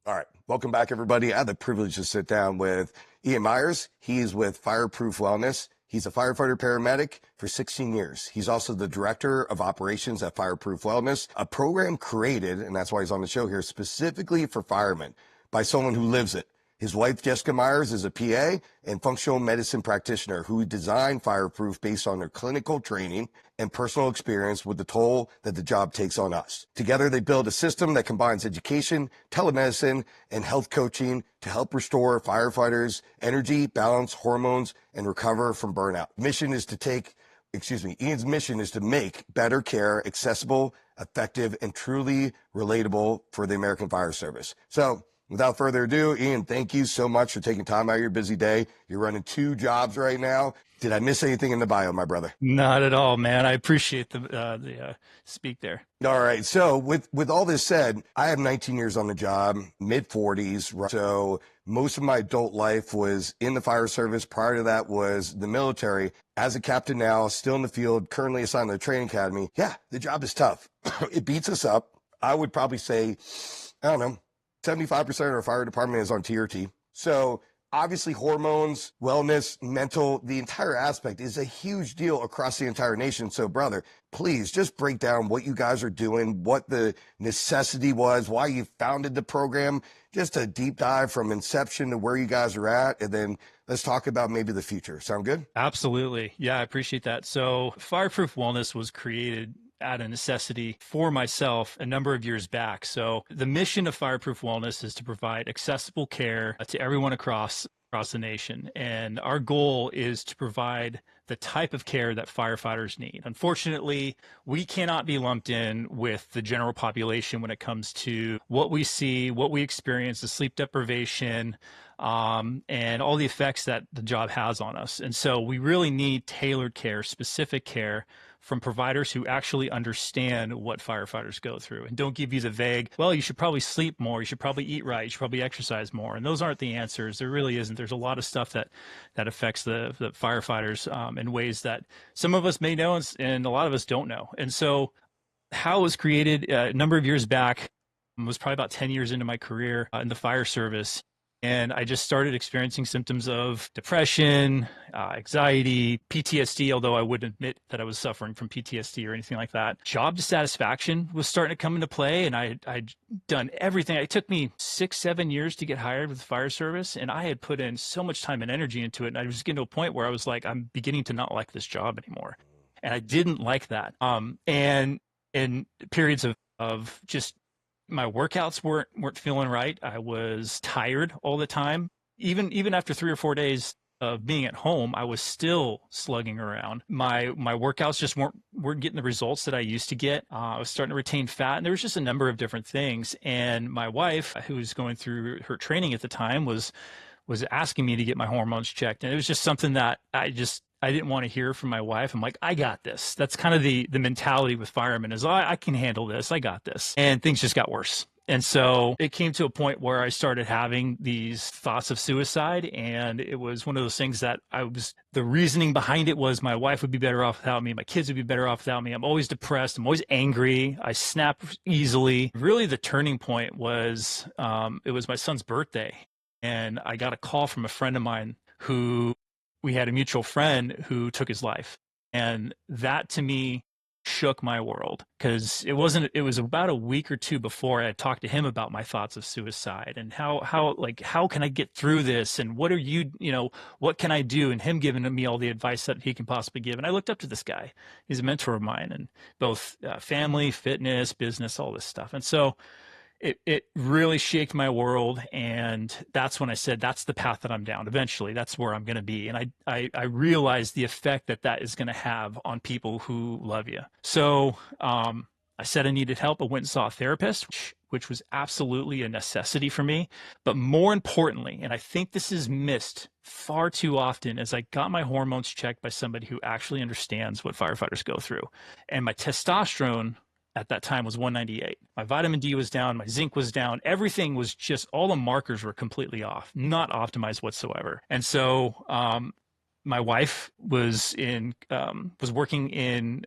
All right. Welcome back, everybody. I had the privilege to sit down with Ian Meyers. He's with Fireproof Wellness. He's a firefighter paramedic for 16 years. He's also the director of operations at Fireproof Wellness, a program created, and that's why he's on the show here, specifically for firemen by someone who lives it. His wife, Jessica Meyers, is a PA and functional medicine practitioner who designed Fireproof based on their clinical training and personal experience with the toll that the job takes on us. Together, they build a system that combines education, telemedicine, and health coaching to help restore firefighters' energy, balance, hormones, and recover from burnout. Ian's mission is to make better care accessible, effective, and truly relatable for the American Fire Service. So, without further ado, Ian, thank you so much for taking time out of your busy day. You're running 2 jobs right now. Did I miss anything in the bio, my brother? Not at all, man. I appreciate the speak there. All right. So with all this said, I have 19 years on the job, mid 40s. Right? So most of my adult life was in the fire service. Prior to that was the military. As a captain now, still in the field, currently assigned to the training academy. Yeah, the job is tough. It beats us up. I would probably say, I don't know, 75% of our fire department is on TRT. So obviously hormones, wellness, mental, the entire aspect is a huge deal across the entire nation. So brother, please just break down what you guys are doing, what the necessity was, why you founded the program, just a deep dive from inception to where you guys are at. And then let's talk about maybe the future. Sound good? Absolutely. Yeah, I appreciate that. So Fireproof Wellness was created out of necessity for myself a number of years back. So the mission of Fireproof Wellness is to provide accessible care to everyone across the nation. And our goal is to provide the type of care that firefighters need. Unfortunately, we cannot be lumped in with the general population when it comes to what we see, what we experience, the sleep deprivation, and all the effects that the job has on us. And so we really need tailored care, specific care from providers who actually understand what firefighters go through and don't give you the vague, well, you should probably sleep more, you should probably eat right, you should probably exercise more. And those aren't the answers. There really isn't. There's a lot of stuff that affects the firefighters in ways that some of us may know and a lot of us don't know. And so how it was created a number of years back, was probably about 10 years into my career in the fire service. And I just started experiencing symptoms of depression, anxiety, PTSD, although I wouldn't admit that I was suffering from PTSD or anything like that. Job dissatisfaction was starting to come into play, and I'd done everything. It took me 6-7 years to get hired with the fire service, and I had put in so much time and energy into it, and I was getting to a point where I was like, I'm beginning to not like this job anymore. And I didn't like that. And in periods of just my workouts weren't feeling right. I was tired all the time. Even after 3 or 4 days of being at home, I was still slugging around. My workouts just weren't getting the results that I used to get. I was starting to retain fat, and there was just a number of different things. And my wife, who was going through her training at the time, was asking me to get my hormones checked, and it was just something that I didn't want to hear from my wife. I'm like, I got this. That's kind of the mentality with firemen is, I can handle this. I got this. And things just got worse. And so it came to a point where I started having these thoughts of suicide. And it was one of those things that the reasoning behind it was my wife would be better off without me. My kids would be better off without me. I'm always depressed. I'm always angry. I snap easily. Really, the turning point was, it was my son's birthday. And I got a call from a friend of mine we had a mutual friend who took his life. And that to me shook my world, because it was about a week or two before I had talked to him about my thoughts of suicide and how can I get through this? And what what can I do? And him giving me all the advice that he can possibly give. And I looked up to this guy. He's a mentor of mine, and both family, fitness, business, all this stuff. And so it really shaked my world. And that's when I said, that's the path that I'm down. Eventually, that's where I'm going to be. And I realized the effect that is going to have on people who love you. So I said I needed help. I went and saw a therapist, which was absolutely a necessity for me. But more importantly, and I think this is missed far too often, is I got my hormones checked by somebody who actually understands what firefighters go through. And my testosterone at that time was 198. My vitamin D was down, my zinc was down, everything was just, all the markers were completely off, not optimized whatsoever. And so my wife was working in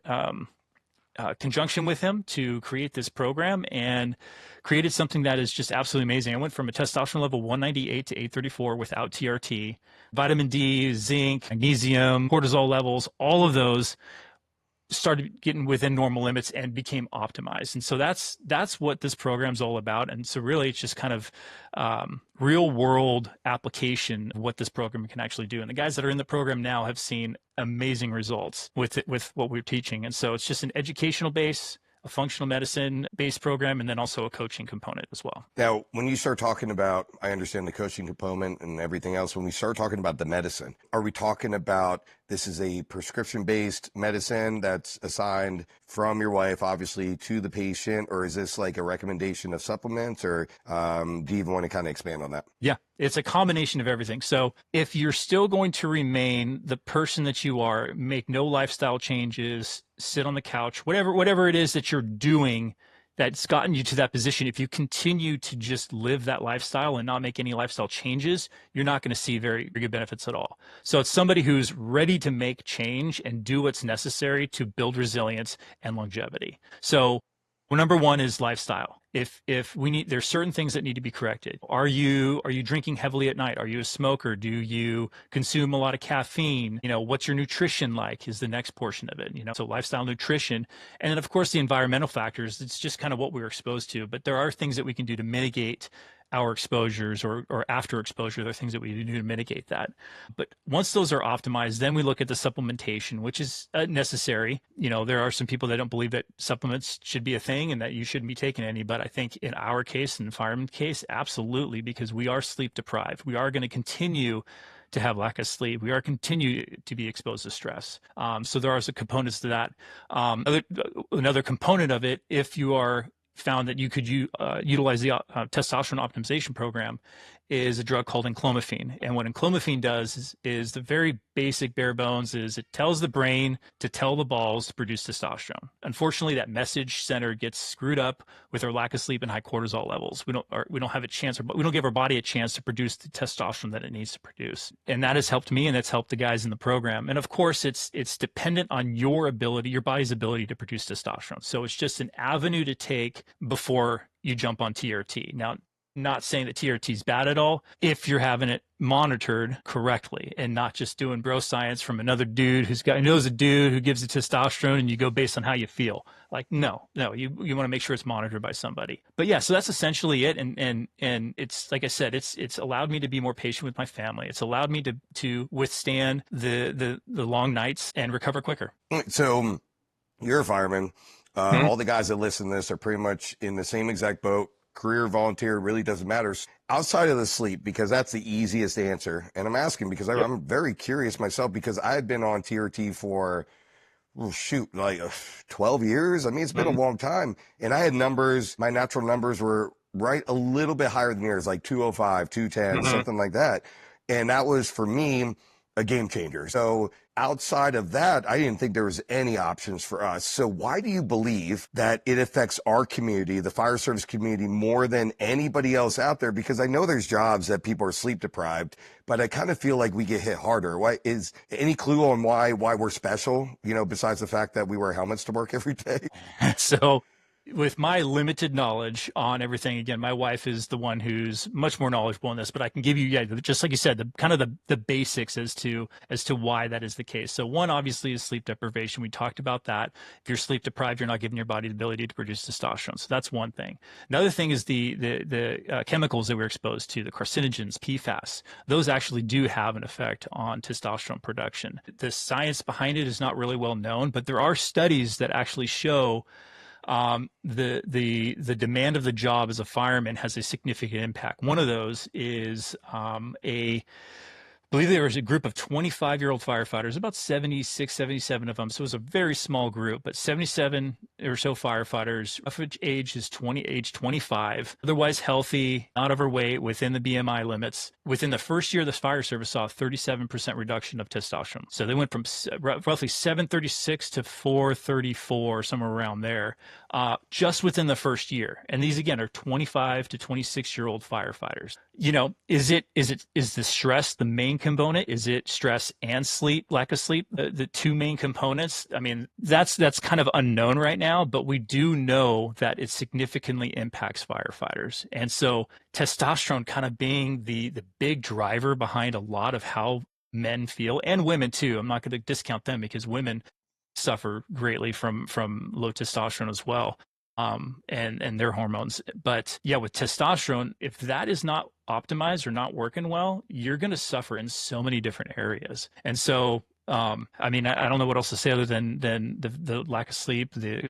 conjunction with him to create this program, and created something that is just absolutely amazing. I went from a testosterone level 198 to 834 without TRT. Vitamin D, zinc, magnesium, cortisol levels, all of those started getting within normal limits and became optimized. And so that's what this program's all about. And so really it's just kind of real world application of what this program can actually do. And the guys that are in the program now have seen amazing results with what we're teaching. And so it's just an educational base, a functional medicine based program, and then also a coaching component as well. Now, when you start talking about, I understand the coaching component and everything else, when we start talking about the medicine, are we talking about this is a prescription-based medicine that's assigned from your wife, obviously, to the patient, or is this like a recommendation of supplements, or do you even want to kind of expand on that? Yeah, it's a combination of everything. So if you're still going to remain the person that you are, make no lifestyle changes, sit on the couch, whatever it is that you're doing that's gotten you to that position, if you continue to just live that lifestyle and not make any lifestyle changes, you're not going to see very good benefits at all. So it's somebody who's ready to make change and do what's necessary to build resilience and longevity. So number one is lifestyle. If we need, there's certain things that need to be corrected. Are you drinking heavily at night? Are you a smoker? Do you consume a lot of caffeine? What's your nutrition like is the next portion of it. So lifestyle, nutrition, and then of course the environmental factors. It's just kind of what we're exposed to, but there are things that we can do to mitigate our exposures or after exposure. There are things that we do to mitigate that. But once those are optimized, then we look at the supplementation, which is necessary. There are some people that don't believe that supplements should be a thing and that you shouldn't be taking any. But I think in our case, in the fireman case, absolutely, because we are sleep deprived. We are going to continue to have lack of sleep. We are continue to be exposed to stress. So there are some components to that. Another component of it, if you are found that you could utilize the testosterone optimization program, is a drug called enclomiphene. And what enclomiphene does is the very basic bare bones is it tells the brain to tell the balls to produce testosterone. Unfortunately, that message center gets screwed up with our lack of sleep and high cortisol levels. We don't have a chance, or we don't give our body a chance to produce the testosterone that it needs to produce. And that has helped me, and that's helped the guys in the program. And of course, it's dependent on your body's ability to produce testosterone. So it's just an avenue to take before you jump on TRT. Now, not saying that TRT is bad at all if you're having it monitored correctly and not just doing bro science from another dude knows a dude who gives you testosterone and you go based on how you feel. Like, no, you want to make sure it's monitored by somebody. But yeah, so that's essentially it. And it's, like I said, it's allowed me to be more patient with my family. It's allowed me to withstand the long nights and recover quicker. So you're a fireman. All the guys that listen to this are pretty much in the same exact boat. Career, volunteer, really doesn't matter. Outside of the sleep, because that's the easiest answer. And I'm asking because I'm very curious myself, because I had been on TRT for, like 12 years. I mean, it's been a long time. And I had numbers, my natural numbers were right a little bit higher than yours, like 205, 210, something like that. And that was, for me, a game changer. So outside of that, I didn't think there was any options for us. So why do you believe that it affects our community, the fire service community, more than anybody else out there? Because I know there's jobs that people are sleep deprived, but I kind of feel like we get hit harder. Why is any clue on why we're special, besides the fact that we wear helmets to work every day? So with my limited knowledge on everything, again, my wife is the one who's much more knowledgeable in this, but I can give you, just like you said, the basics as to why that is the case. So one, obviously, is sleep deprivation. We talked about that. If you're sleep deprived, you're not giving your body the ability to produce testosterone. So that's one thing. Another thing is the chemicals that we're exposed to, the carcinogens, PFAS. Those actually do have an effect on testosterone production. The science behind it is not really well known, but there are studies that actually show the demand of the job as a fireman has a significant impact. One of those is I believe there was a group of 25-year-old firefighters, about 76, 77 of them. So it was a very small group, but 77 or so firefighters. Average age is age 25, otherwise healthy, not overweight, within the BMI limits. Within the first year, the fire service saw a 37% reduction of testosterone. So they went from roughly 736 to 434, somewhere around there, just within the first year. And these, again, are 25 to 26-year-old firefighters. Is the stress the main component? Is it stress and sleep, lack of sleep, the two main components? I mean, that's kind of unknown right now, but we do know that it significantly impacts firefighters. And so testosterone kind of being the big driver behind a lot of how men feel, and women too. I'm not going to discount them because women suffer greatly from low testosterone as well, and their hormones. But yeah, with testosterone, if that is not optimized or not working well, you're going to suffer in so many different areas. And so, I mean, I don't know what else to say other than the lack of sleep, the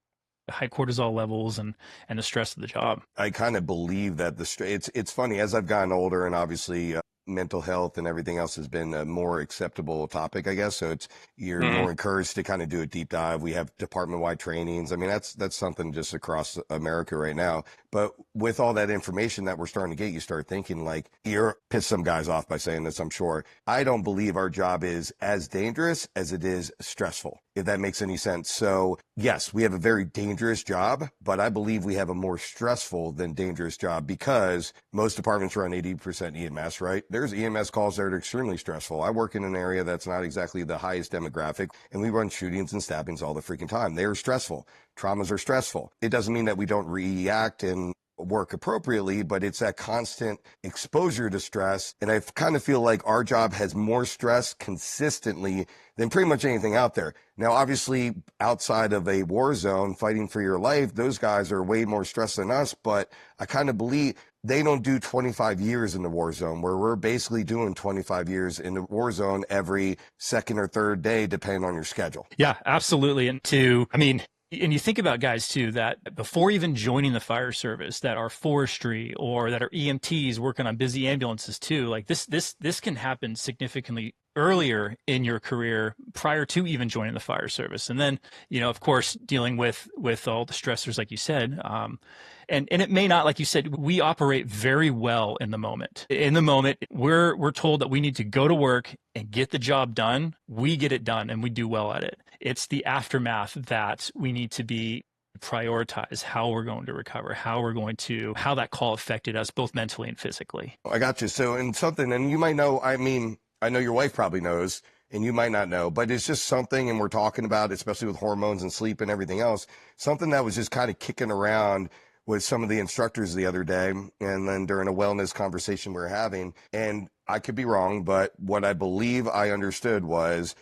high cortisol levels, and the stress of the job. I kind of believe that it's funny as I've gotten older, and obviously mental health and everything else has been a more acceptable topic, I guess. So you're more encouraged to kind of do a deep dive. We have department-wide trainings. I mean, that's something just across America right now. But with all that information that we're starting to get, you start thinking like, you're pissed some guys off by saying this, I'm sure. I don't believe our job is as dangerous as it is stressful, if that makes any sense. So yes, we have a very dangerous job, but I believe we have a more stressful than dangerous job because most departments run 80% EMS, right? There's EMS calls that are extremely stressful. I work in an area that's not exactly the highest demographic, and we run shootings and stabbings all the freaking time. They are stressful. Traumas are stressful. It doesn't mean that we don't react and work appropriately, but it's that constant exposure to stress. And I kind of feel like our job has more stress consistently than pretty much anything out there. Now, obviously, outside of a war zone, fighting for your life, those guys are way more stressed than us, but I kind of believe they don't do 25 years in the war zone, where we're basically doing 25 years in the war zone every second or third day, depending on your schedule. Yeah, absolutely. And and you think about guys too, that before even joining the fire service, that are forestry or that are EMTs working on busy ambulances too, like this can happen significantly earlier in your career prior to even joining the fire service. And then, of course, dealing with all the stressors, like you said, and it may not, like you said, we operate very well in the moment. In the moment, we're told that we need to go to work and get the job done. We get it done and we do well at it. It's the aftermath that we need to be prioritize how we're going to recover, how that call affected us both mentally and physically. I got you. So and you might know, I mean, I know your wife probably knows, and you might not know, but it's just something, and we're talking about, especially with hormones and sleep and everything else, something that was just kind of kicking around with some of the instructors the other day, and then during a wellness conversation we were having, and I could be wrong, but what I believe I understood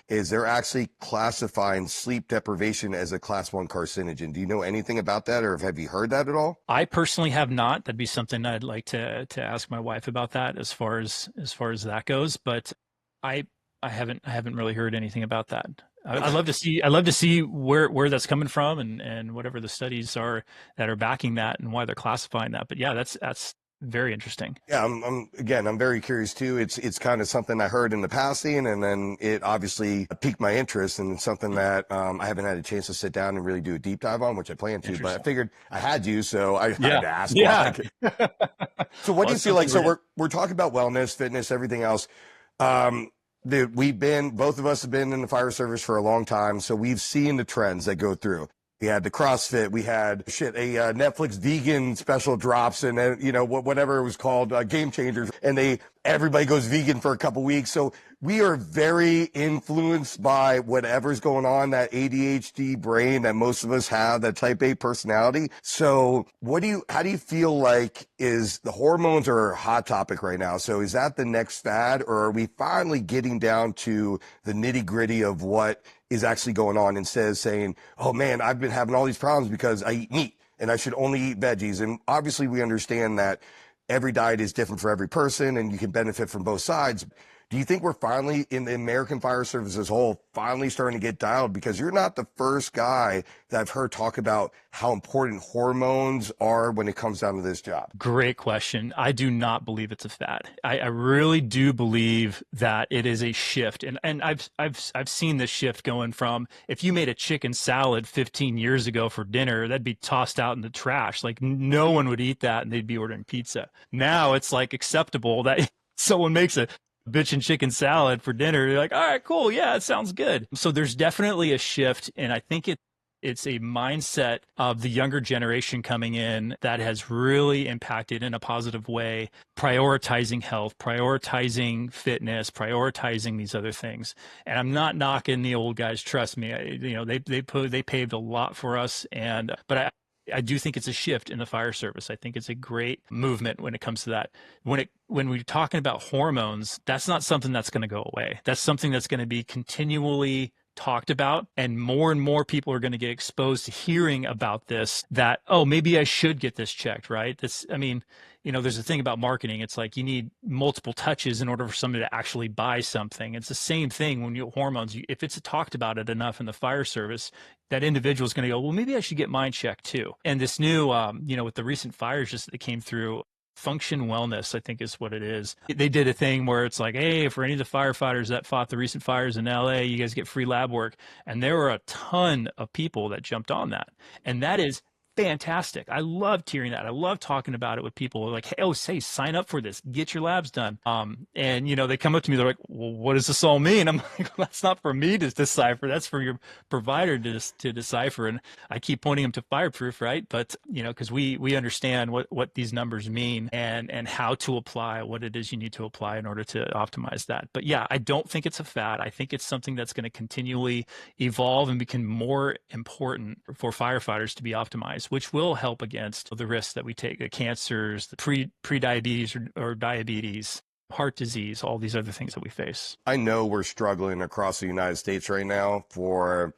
is they're actually classifying sleep deprivation as a class 1 carcinogen. Do you know anything about that, or have you heard that at all? I personally have not. That'd be something I'd like to ask my wife about that as far as that goes, but I haven't really heard anything about that. I'd love to see where that's coming from and whatever the studies are that are backing that and why they're classifying that. But yeah, that's very interesting. Yeah, I'm very curious too. It's kind of something I heard in the passing, and then it obviously piqued my interest, and it's something that I haven't had a chance to sit down and really do a deep dive on, which I plan to. But I figured I had you, so I had to ask. Yeah. So what do you feel like? So we're talking about wellness, fitness, everything else. Both of us have been in the fire service for a long time, so we've seen the trends that go through. We had the CrossFit, we had a Netflix vegan special drops, and whatever it was called, Game Changers, and everybody goes vegan for a couple weeks. So we are very influenced by whatever's going on, that ADHD brain that most of us have, that type A personality. So how do you feel like is the hormones are a hot topic right now? So is that the next fad, or are we finally getting down to the nitty gritty of what is actually going on, instead of saying, oh man, I've been having all these problems because I eat meat and I should only eat veggies? And obviously we understand that every diet is different for every person and you can benefit from both sides. Do you think we're finally, in the American Fire Service as a whole, finally starting to get dialed? Because you're not the first guy that I've heard talk about how important hormones are when it comes down to this job. Great question. I do not believe it's a fad. I really do believe that it is a shift. And I've seen this shift going from, if you made a chicken salad 15 years ago for dinner, that'd be tossed out in the trash. Like no one would eat that and they'd be ordering pizza. Now it's like acceptable that someone makes a bitchin' chicken salad for dinner. You're like, all right, cool. Yeah, it sounds good. So there's definitely a shift. And I think It's a mindset of the younger generation coming in that has really impacted in a positive way, prioritizing health, prioritizing fitness, prioritizing these other things. And I'm not knocking the old guys. Trust me, they paved a lot for us. But I do think it's a shift in the fire service. I think it's a great movement when it comes to that. When we're talking about hormones, that's not something that's going to go away. That's something that's going to be continually talked about, and more people are going to get exposed to hearing about this, that, oh, maybe I should get this checked, right? There's a thing about marketing. It's like you need multiple touches in order for somebody to actually buy something. It's the same thing when you hormones. If it's talked about it enough in the fire service, that individual is going to go, well, maybe I should get mine checked too. And this new, with the recent fires just that came through, Function Wellness, I think is what it is. They did a thing where it's like, hey, for any of the firefighters that fought the recent fires in LA, you guys get free lab work. And there were a ton of people that jumped on that. And that is fantastic. I loved hearing that. I love talking about it with people like, hey, sign up for this, get your labs done. And they come up to me, they're like, well, what does this all mean? I'm like, well, that's not for me to decipher. That's for your provider to decipher. And I keep pointing them to Fireproof, right? But, because we understand what these numbers mean and how to apply what it is you need to apply in order to optimize that. But yeah, I don't think it's a fad. I think it's something that's going to continually evolve and become more important for firefighters to be optimized, which will help against the risks that we take, the cancers, the pre-diabetes or diabetes, heart disease, all these other things that we face. I know we're struggling across the United States right now for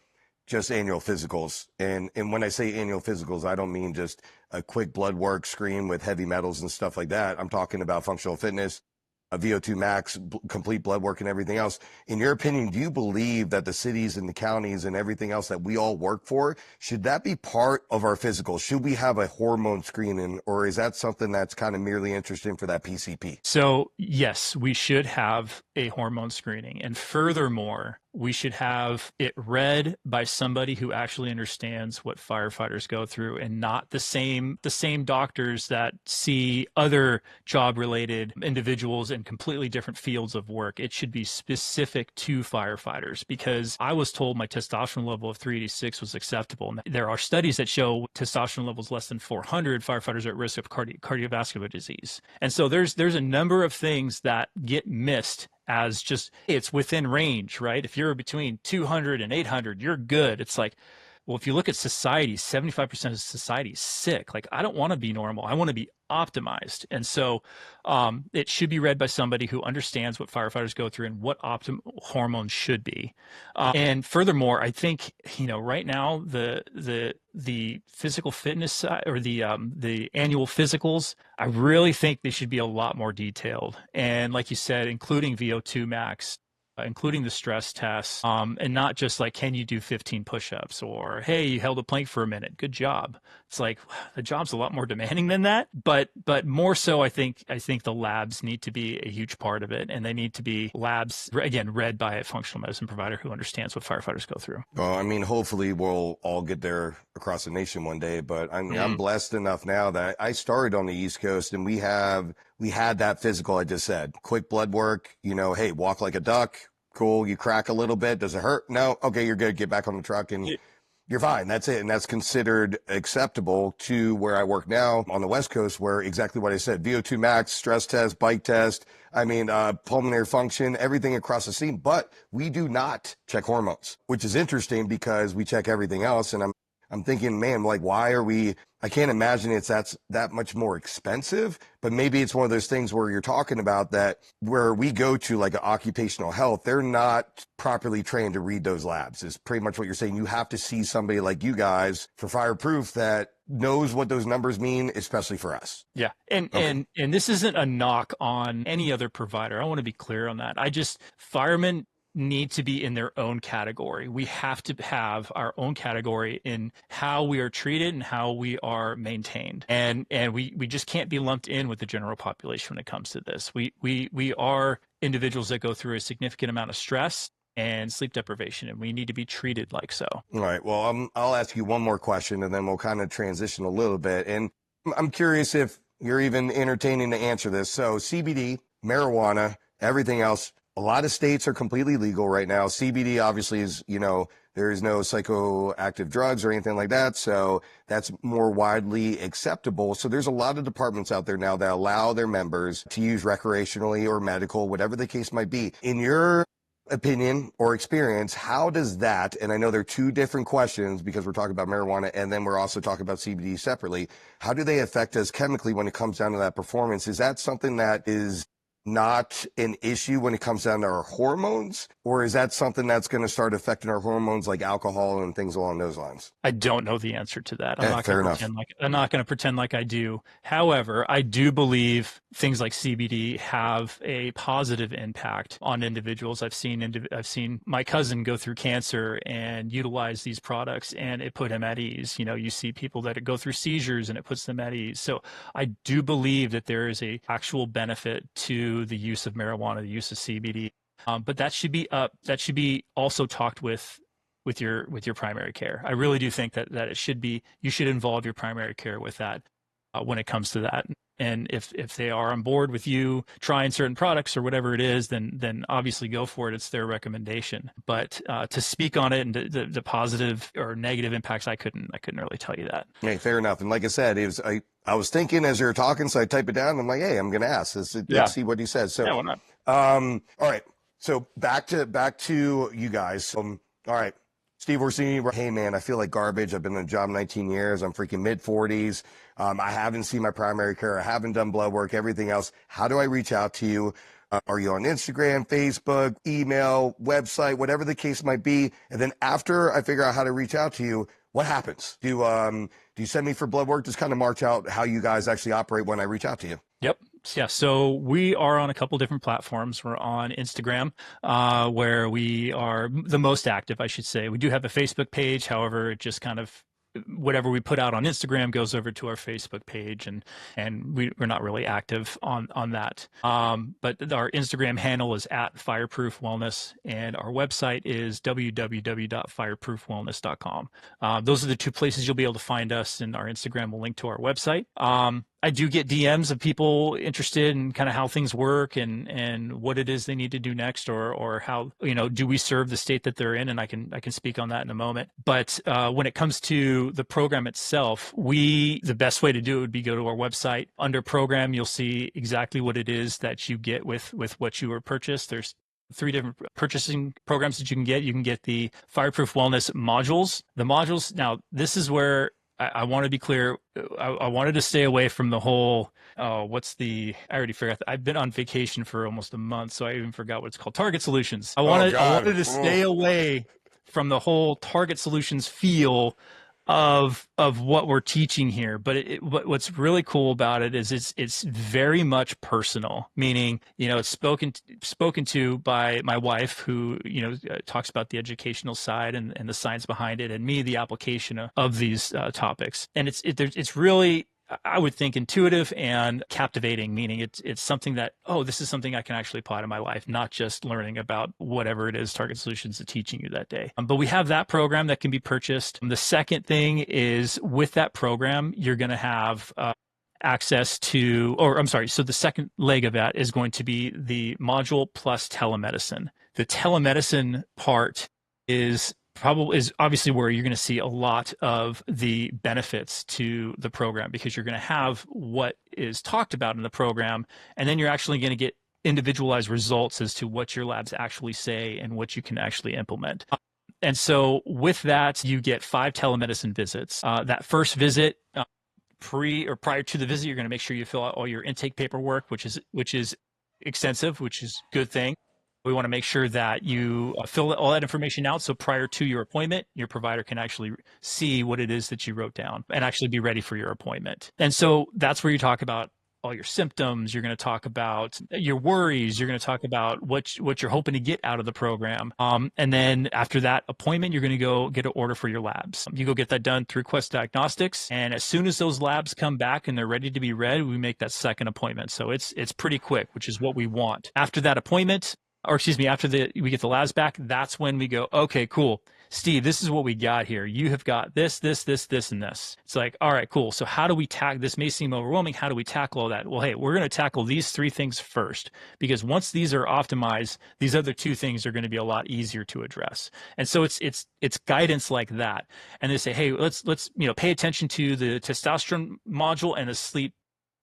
just annual physicals. And when I say annual physicals, I don't mean just a quick blood work screen with heavy metals and stuff like that. I'm talking about functional fitness, a VO2 max, complete blood work and everything else. In your opinion, do you believe that the cities and the counties and everything else that we all work for, should that be part of our physical? Should we have a hormone screening, or is that something that's kind of merely interesting for that PCP? So yes, we should have a hormone screening. And furthermore, we should have it read by somebody who actually understands what firefighters go through, and not the same doctors that see other job related individuals in completely different fields of work. It should be specific to firefighters, because I was told my testosterone level of 386 was acceptable. And there are studies that show testosterone levels less than 400, firefighters are at risk of cardiovascular disease. And so there's a number of things that get missed as just, it's within range, right? If you're between 200 and 800, you're good. It's like, well, if you look at society, 75% of society is sick. Like, I don't want to be normal. I want to be optimized. And so it should be read by somebody who understands what firefighters go through and what hormones should be. And furthermore, I think, right now, the physical fitness side, or the annual physicals, I really think they should be a lot more detailed. And like you said, including VO2 max, including the stress tests, and not just like, can you do 15 push-ups, or, hey, you held a plank for a minute, good job. It's like, the job's a lot more demanding than that. But more so, I think the labs need to be a huge part of it, and they need to be labs, again, read by a functional medicine provider who understands what firefighters go through. Well, I mean, hopefully we'll all get there across the nation one day, but I'm blessed enough now that I started on the East Coast, and we had that physical I just said, quick blood work, hey, walk like a duck. Cool. You crack a little bit. Does it hurt? No. Okay. You're good. Get back on the truck and you're fine. That's it. And that's considered acceptable to where I work now on the West Coast, where exactly what I said, VO2 max, stress test, bike test, pulmonary function, everything across the scene. But we do not check hormones, which is interesting because we check everything else. And I'm thinking, man, like, why are we, I can't imagine that's that much more expensive, but maybe it's one of those things where you're talking about that, where we go to like an occupational health, they're not properly trained to read those labs, is pretty much what you're saying. You have to see somebody like you guys for Fireproof that knows what those numbers mean, especially for us. Yeah. And this isn't a knock on any other provider. I want to be clear on that. Firemen need to be in their own category. We have to have our own category in how we are treated and how we are maintained. And we just can't be lumped in with the general population when it comes to this. We are individuals that go through a significant amount of stress and sleep deprivation, and we need to be treated like so. All right. Well, I'll ask you one more question, and then we'll kind of transition a little bit. And I'm curious if you're even entertaining to answer this. So CBD, marijuana, everything else, a lot of states are completely legal right now. CBD obviously is, There is no psychoactive drugs or anything like that. So that's more widely acceptable. So there's a lot of departments out there now that allow their members to use recreationally or medical, whatever the case might be. In your opinion or experience, how does that, and I know they're two different questions because we're talking about marijuana and then we're also talking about CBD separately, how do they affect us chemically when it comes down to that performance? Is that something that is not an issue when it comes down to our hormones, or is that something that's going to start affecting our hormones like alcohol and things along those lines? I don't know the answer to that. I'm not going to pretend like I do. However, I do believe things like CBD have a positive impact on individuals. I've seen my cousin go through cancer and utilize these products, and it put him at ease. You know, you see people that go through seizures, and it puts them at ease. So I do believe that there is a actual benefit to the use of marijuana, the use of CBD. But that should be also talked with your primary care. I really do think that it should be, you should involve your primary care with that when it comes to that. And if they are on board with you trying certain products or whatever it is, then obviously go for it. It's their recommendation. But to speak on it and the positive or negative impacts, I couldn't really tell you that. Hey, fair enough. And like I said, I was thinking as you were talking, so I type it down. I'm like, hey, I'm going to ask. Let's see what he says. So, yeah, why not? All right. So back to you guys. All right. Steve Orsini, hey man, I feel like garbage. I've been in a job 19 years. I'm freaking mid 40s. I haven't seen my primary care. I haven't done blood work, everything else. How do I reach out to you? Are you on Instagram, Facebook, email, website, whatever the case might be? And then after I figure out how to reach out to you, what happens? Do you send me for blood work? Just kind of march out how you guys actually operate when I reach out to you. Yep. Yeah. So we are on a couple different platforms. We're on Instagram, where we are the most active, I should say. We do have a Facebook page. However, it just kind of, whatever we put out on Instagram goes over to our Facebook page, and we're not really active on that. But our Instagram handle is at Fireproof Wellness, and our website is www.fireproofwellness.com. Those are the two places you'll be able to find us, and our Instagram will link to our website. I do get DMs of people interested in kind of how things work and what it is they need to do next, or how, do we serve the state that they're in? And I can speak on that in a moment. But when it comes to the program itself, the best way to do it would be go to our website. Under program, you'll see exactly what it is that you get with what you were purchased. There's 3 different purchasing programs that you can get. You can get the Fireproof Wellness modules. The modules, now this is where I want to be clear. I wanted to stay away from the whole, I already forgot. I've been on vacation for almost a month, so I even forgot what it's called. Target Solutions. I wanted to stay away from the whole Target Solutions feel of what we're teaching here. But what's really cool about it is it's very much personal, meaning, it's spoken to by my wife, who, talks about the educational side and the science behind it, and me, the application of these topics. And it's really, I would think, intuitive and captivating, meaning it's something that, this is something I can actually apply to my life, not just learning about whatever it is Target Solutions is teaching you that day. But we have that program that can be purchased. The second thing is, with that program, you're going to have access to, so the second leg of that is going to be the module plus telemedicine. The telemedicine part is obviously where you're going to see a lot of the benefits to the program, because you're going to have what is talked about in the program, and then you're actually going to get individualized results as to what your labs actually say and what you can actually implement. And so with that, you get 5 telemedicine visits. That first visit, prior to the visit, you're going to make sure you fill out all your intake paperwork, which is extensive, which is a good thing. We want to make sure that you fill all that information out, so prior to your appointment, your provider can actually see what it is that you wrote down and actually be ready for your appointment. And so that's where you talk about all your symptoms. You're going to talk about your worries. You're going to talk about what you're hoping to get out of the program. And then after that appointment, you're going to go get an order for your labs. You go get that done through Quest Diagnostics. And as soon as those labs come back and they're ready to be read, we make that second appointment. So it's pretty quick, which is what we want. After that appointment, or excuse me, after we get the labs back, that's when we go, okay, cool. Steve, this is what we got here. You have got this, this, this, this, and this. It's like, all right, cool. So how do we tackle this? May seem overwhelming. How do we tackle all that? Well, hey, we're going to tackle these three things first, because once these are optimized, these other two things are going to be a lot easier to address. And so it's guidance like that. And they say, hey, let's pay attention to the testosterone module and the sleep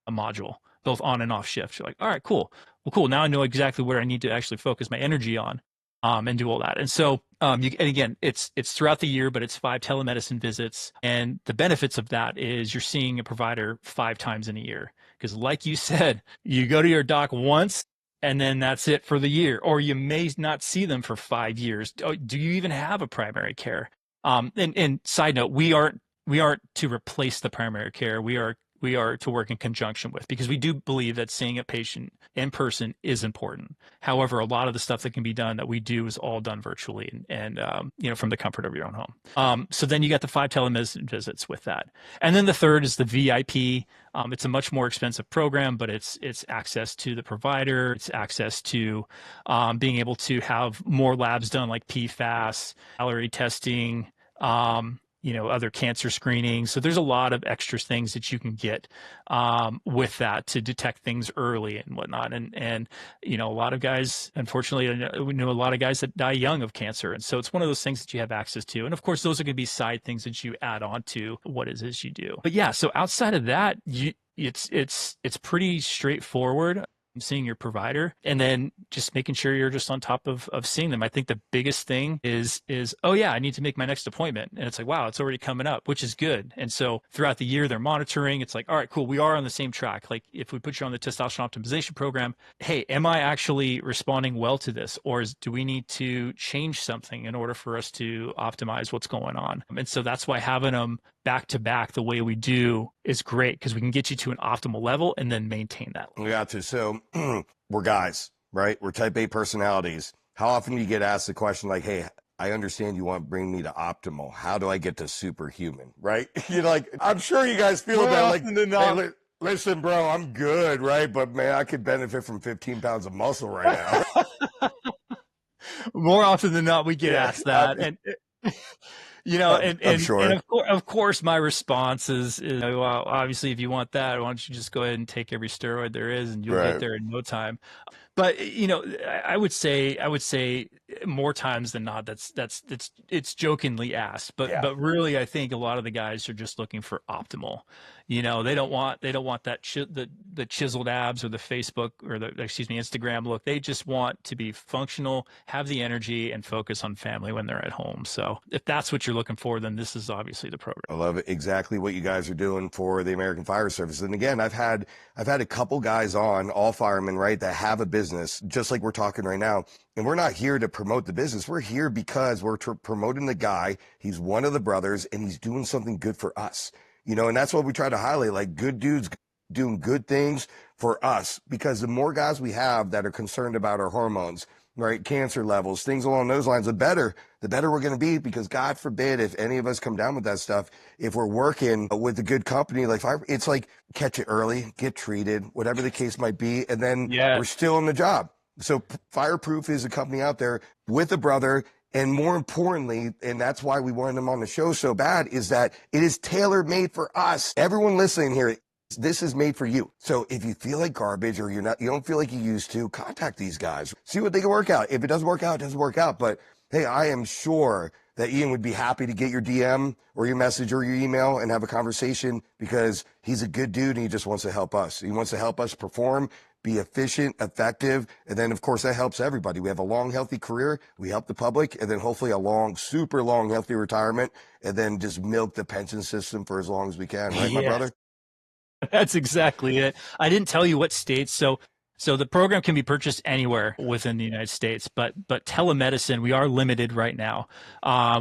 module, both on and off shift. You're like, all right, cool. Well, cool. Now I know exactly where I need to actually focus my energy on, and do all that. And so, and again, it's throughout the year, but it's 5 telemedicine visits. And the benefits of that is you're seeing a provider 5 times in a year. Because like you said, you go to your doc once and then that's it for the year, or you may not see them for 5 years. Do you even have a primary care? And side note, we aren't to replace the primary care. We are to work in conjunction with, because we do believe that seeing a patient in person is important. However, a lot of the stuff that can be done that we do is all done virtually and from the comfort of your own home. So then you got the 5 telemedicine visits with that. And then the third is the VIP. It's a much more expensive program, but it's access to the provider. It's access to being able to have more labs done, like PFAS, allergy testing, other cancer screenings. So there's a lot of extra things that you can get with that to detect things early and whatnot. And a lot of guys, unfortunately, we know a lot of guys that die young of cancer. And so it's one of those things that you have access to. And of course, those are going to be side things that you add on to what it is you do. But yeah, so outside of that, it's pretty straightforward. Seeing your provider and then just making sure you're just on top of seeing them. I think the biggest thing is, oh yeah, I need to make my next appointment. And it's like, wow, it's already coming up, which is good. And so throughout the year, they're monitoring. It's like, all right, cool. We are on the same track. Like if we put you on the testosterone optimization program, hey, am I actually responding well to this? Or do we need to change something in order for us to optimize what's going on? And so that's why having them back to back the way we do is great, because we can get you to an optimal level and then maintain that level. We got to. So we're guys, right? We're type A personalities. How often do you get asked the question like, hey, I understand you want to bring me to optimal. How do I get to superhuman, right? I'm sure you guys feel that. Like, hey, listen, bro, I'm good, right? But man, I could benefit from 15 pounds of muscle right now. More often than not, we get asked that. I'm sure. And of course, my response is, well, obviously, if you want that, why don't you just go ahead and take every steroid there is, and you'll get there in no time. But I would say more times than not, it's jokingly asked. But really, I think a lot of the guys are just looking for optimal. They don't want that the chiseled abs or the Facebook or Instagram look. They just want to be functional, have the energy, and focus on family when they're at home. So if that's what you're looking for, then this is obviously the program. I love it. Exactly what you guys are doing for the American Fire Service. And again, I've had a couple guys on, all firemen, right, that have a business, just like we're talking right now. And we're not here to promote the business. We're here because we're promoting the guy. He's one of the brothers, and he's doing something good for us. And that's what we try to highlight, like good dudes doing good things for us, because the more guys we have that are concerned about our hormones, right, cancer levels, things along those lines, the better we're going to be, because God forbid if any of us come down with that stuff, if we're working with a good company like Fire, it's like catch it early, get treated, whatever the case might be, and then we're still on the job. So Fireproof is a company out there with a brother. And more importantly, and that's why we wanted him on the show so bad, is that it is tailor-made for us. Everyone listening here, this is made for you. So if you feel like garbage or you don't feel like you used to, contact these guys. See what they can work out. If it doesn't work out, it doesn't work out. But hey, I am sure that Ian would be happy to get your DM or your message or your email and have a conversation, because he's a good dude and he just wants to help us. He wants to help us perform, be efficient, effective, and then, of course, that helps everybody. We have a long, healthy career. We help the public, and then hopefully a long, super long, healthy retirement, and then just milk the pension system for as long as we can. Right, my brother? That's exactly it. I didn't tell you what states. So the program can be purchased anywhere within the United States, but telemedicine, we are limited right now.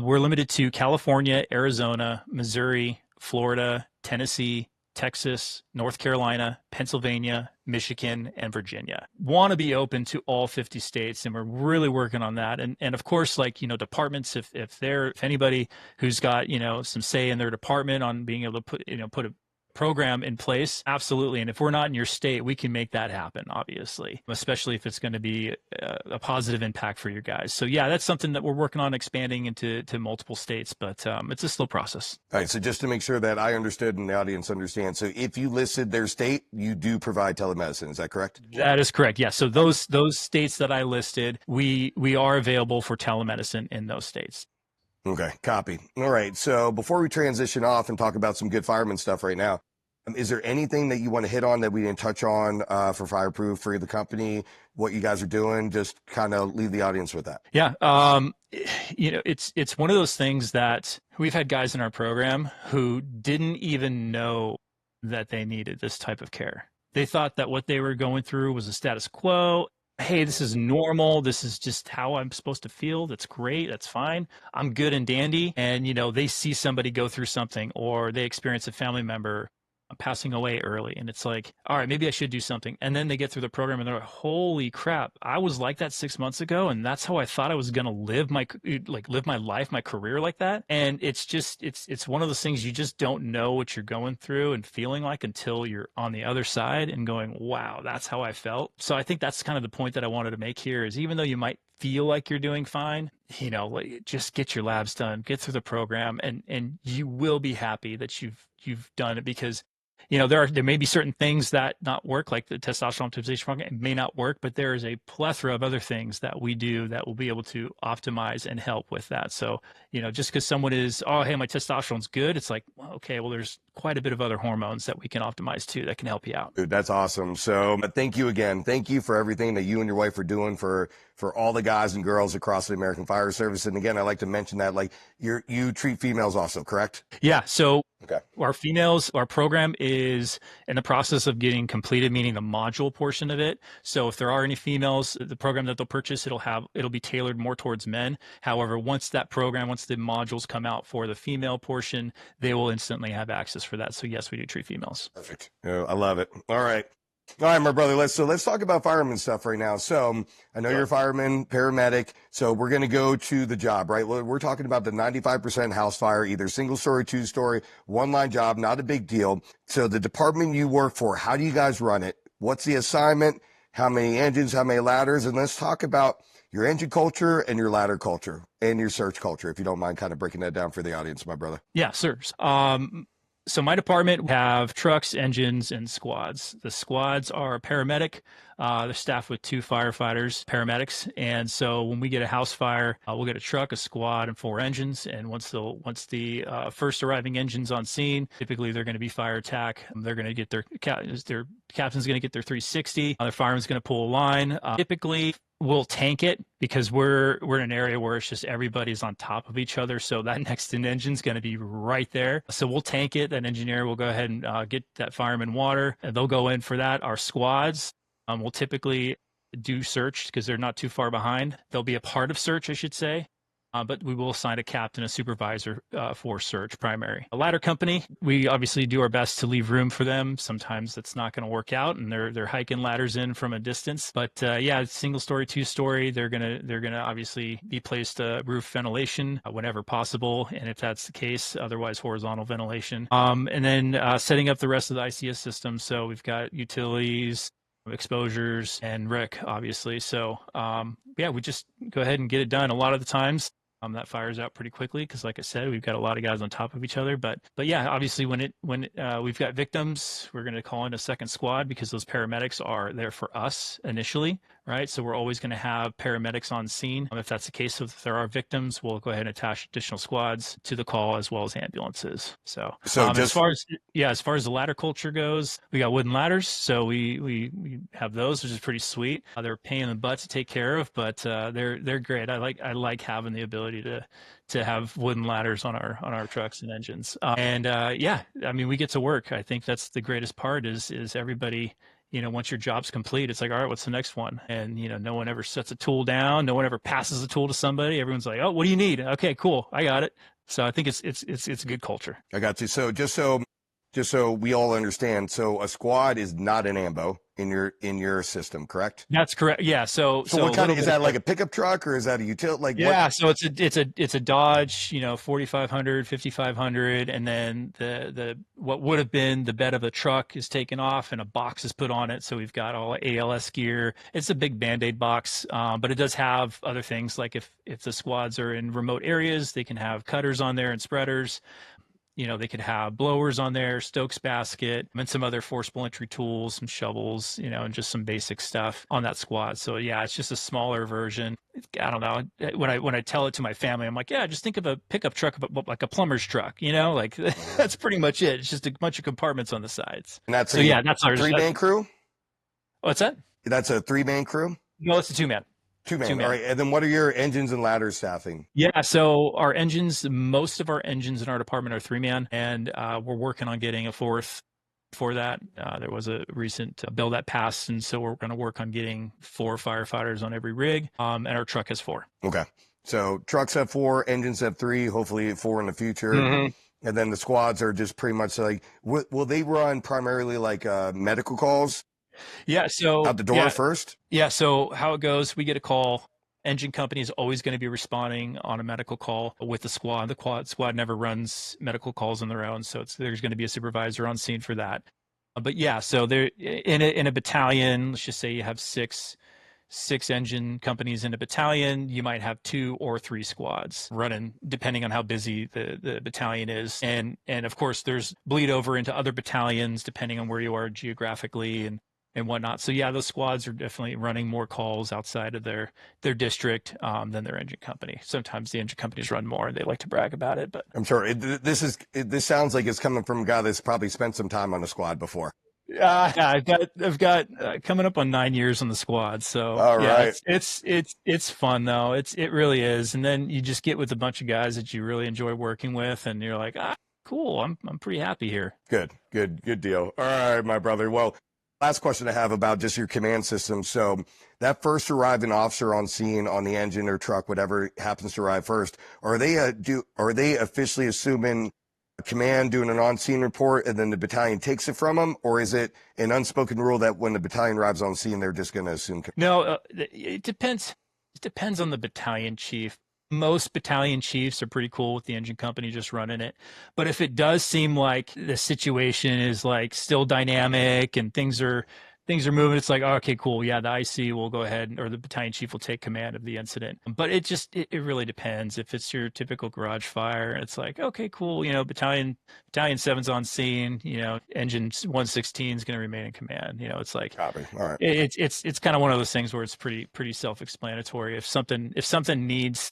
We're limited to California, Arizona, Missouri, Florida, Tennessee, Texas, North Carolina, Pennsylvania, Michigan, and Virginia. Want to be open to all 50 states, and we're really working on that. And of course, departments, if anybody who's got some say in their department on being able to put a program in place, absolutely. And if we're not in your state, we can make that happen, obviously, especially if it's going to be a positive impact for your guys. So yeah, that's something that we're working on expanding into multiple states, but it's a slow process. All right. So just to make sure that I understood and the audience understands. So if you listed their state, you do provide telemedicine. Is that correct? That is correct. Yeah. So those states that I listed, we are available for telemedicine in those states. Okay, copy. All right. So before we transition off and talk about some good fireman stuff right now, is there anything that you want to hit on that we didn't touch on for Fireproof, for the company, what you guys are doing? Just kind of leave the audience with that. Yeah. It's one of those things that we've had guys in our program who didn't even know that they needed this type of care. They thought that what they were going through was a status quo. Hey, this is normal. This is just how I'm supposed to feel. That's great. That's fine. I'm good and dandy. And, they see somebody go through something, or they experience a family member passing away early, and it's like, all right, maybe I should do something. And then they get through the program and they're like, holy crap, I was like that 6 months ago, and that's how I thought I was going to live my life, my career like that. And it's just, it's one of those things, you just don't know what you're going through and feeling like until you're on the other side and going, wow, that's how I felt. So I think that's kind of the point that I wanted to make here, is even though you might feel like you're doing fine, just get your labs done, get through the program, and you will be happy that you've done it, because there may be certain things that not work, like the testosterone optimization program. It may not work, but there is a plethora of other things that we do that will be able to optimize and help with that. So, just because someone is, oh, hey, my testosterone's good, it's like, well, okay, well, there's quite a bit of other hormones that we can optimize too that can help you out. Dude, that's awesome. So thank you again. Thank you for everything that you and your wife are doing for all the guys and girls across the American Fire Service. And again, I like to mention that, like, you treat females also, correct? Yeah. So okay. Our program is in the process of getting completed, meaning the module portion of it. So if there are any females, the program that they'll purchase, it'll be tailored more towards men. However, once the modules come out for the female portion, they will instantly have access for that. So yes, we do treat females. Perfect. I love it. All right, my brother. Let's talk about fireman stuff right now. So I know you're a fireman, paramedic. So we're going to go to the job, right? We're talking about the 95% house fire, either single story, 2-story, one-line job, not a big deal. So the department you work for, how do you guys run it? What's the assignment? How many engines? How many ladders? And let's talk about your engine culture and your ladder culture and your search culture, if you don't mind kind of breaking that down for the audience, my brother. Yeah, sir. So my department, we have trucks, engines, and squads. The squads are paramedic. They're staffed with 2 firefighters, paramedics. And so when we get a house fire, we'll get a truck, a squad, and 4 engines. And once the first arriving engine's on scene, typically they're going to be fire attack. They're going to get their captain's going to get their 360. Their fireman's going to pull a line. Typically, we'll tank it because we're in an area where it's just everybody's on top of each other. So that next in engine's going to be right there. So we'll tank it. That engineer will go ahead and get that fireman water, and they'll go in for that. Our squads will typically do search because they're not too far behind. They'll be a part of search, I should say. But we will assign a captain, a supervisor for search primary. A ladder company, we obviously do our best to leave room for them. Sometimes that's not going to work out, and they're hiking ladders in from a distance. But yeah, single story, 2-story, they're gonna obviously be placed roof ventilation whenever possible, and if that's the case, otherwise horizontal ventilation. And then setting up the rest of the ICS system. So we've got utilities, exposures, and RIC, obviously. So yeah, we just go ahead and get it done. A lot of the times that fires out pretty quickly because, like I said, we've got a lot of guys on top of each other. But yeah, obviously when we've got victims, we're going to call in a second squad because those paramedics are there for us initially, right? So we're always going to have paramedics on scene. If that's the case, if there are victims, we'll go ahead and attach additional squads to the call as well as ambulances. So as far as the ladder culture goes, we got wooden ladders. So we have those, which is pretty sweet. They're a pain in the butt to take care of, but they're great. I like having the ability to have wooden ladders on our trucks and engines. Yeah, I mean, we get to work. I think that's the greatest part is everybody, once your job's complete, it's like, all right, what's the next one? And, no one ever sets a tool down. No one ever passes a tool to somebody. Everyone's like, oh, what do you need? Okay, cool. I got it. So I think it's a good culture. I got you. So just so just so we all understand. So a squad is not an ambo in your system, correct? That's correct. Yeah. So So what kind of, is that like a pickup truck or is that a utility? Like what? yeah, so it's a Dodge, 4500, 5500, and then the what would have been the bed of a truck is taken off and a box is put on it. So we've got all ALS gear. It's a big Band-Aid box, but it does have other things like if the squads are in remote areas, they can have cutters on there and spreaders. They could have blowers on there, Stokes basket, and some other forcible entry tools, some shovels, and just some basic stuff on that squad. So yeah, it's just a smaller version. I don't know. When I tell it to my family, I'm like, yeah, just think of a pickup truck, like a plumber's truck, like that's pretty much it. It's just a bunch of compartments on the sides. And that's so yeah, that's our three-man crew? What's that? That's a three-man crew? No, it's a two-man. Two-man. All right. And then what are your engines and ladders staffing? Yeah, so our engines, most of our engines in our department are three-man, and we're working on getting a fourth for that. There was a recent bill that passed, and so we're going to work on getting 4 firefighters on every rig, and our truck has 4. Okay. So trucks have 4, engines have 3, hopefully 4 in the future. Mm-hmm. And then the squads are just pretty much like, will they run primarily like medical calls? Yeah, so out the door first? Yeah, so how it goes, we get a call. Engine company is always going to be responding on a medical call with the squad. The squad never runs medical calls on their own, so there's going to be a supervisor on scene for that. But yeah, so there in a battalion, let's just say you have six engine companies in a battalion, you might have 2 or 3 squads running, depending on how busy the battalion is. And of course, there's bleed over into other battalions, depending on where you are geographically and whatnot. So yeah, those squads are definitely running more calls outside of their district than their engine company. Sometimes the engine companies run more and they like to brag about it, but I'm sure this sounds like it's coming from a guy that's probably spent some time on a squad before. Yeah, I've got coming up on 9 years on the squad. So all right. It's fun though. It really is. And then you just get with a bunch of guys that you really enjoy working with, and you're like, cool. I'm pretty happy here. Good deal. All right, my brother. Well, last question I have about just your command system. So that first arriving officer on scene on the engine or truck, whatever happens to arrive first, are they officially assuming command doing an on-scene report and then the battalion takes it from them, or is it an unspoken rule that when the battalion arrives on scene, they're just going to assume? No, it depends. It depends on the battalion chief. Most battalion chiefs are pretty cool with the engine company just running it. But if it does seem like the situation is like still dynamic and things are moving, it's like, oh, okay, cool. Yeah, the IC will go ahead, or the battalion chief will take command of the incident. But it really depends. If it's your typical garage fire, it's like, okay, cool. Battalion 7's on scene, engine 116 is going to remain in command. It's like, copy. All right. It's kind of one of those things where it's pretty self-explanatory. If something needs